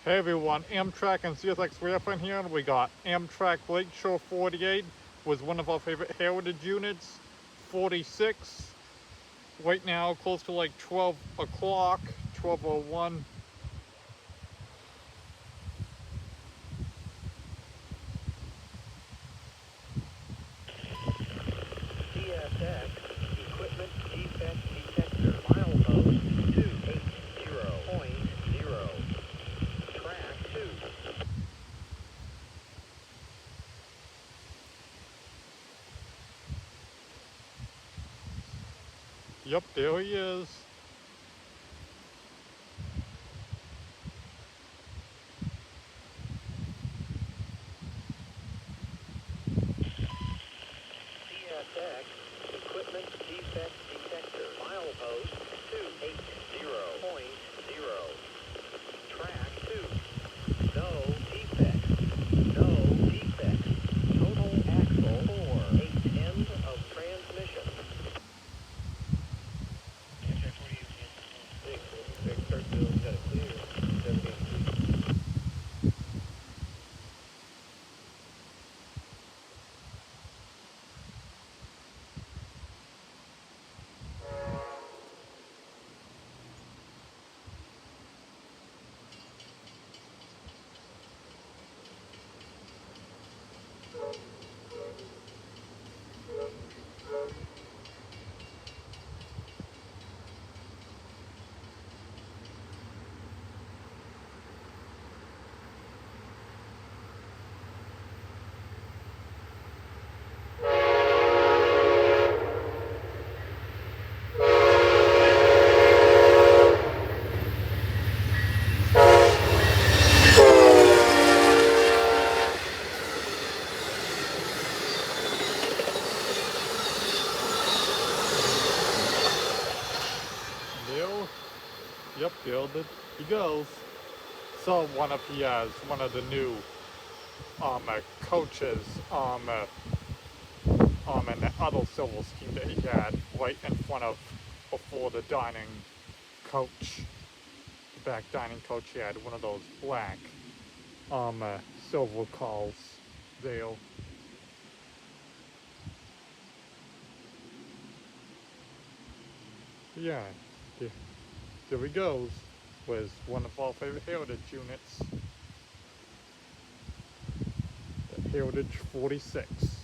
Hey everyone, Amtrak and CSX Railfan here, and we got Amtrak Lakeshore 48 was one of our favorite heritage units. 46, right now close to like 12 o'clock, 12:01. CSX Equipment Defect Detector milepost 280.0 track 2. Yep, there he is. CSX Equipment Defect Detector milepost 280.0 track 2. No defects. No defects. Total axle 4. 8 end of transmission. Big Kirkville's got it clear. 17. There, yep, there he goes. So he has one of the new coaches and the other silver scheme that he had right in front of before the dining coach. The back dining coach, he had one of those black silver calls there. Yeah, there he goes with one of our favorite heritage units, the Heritage 46.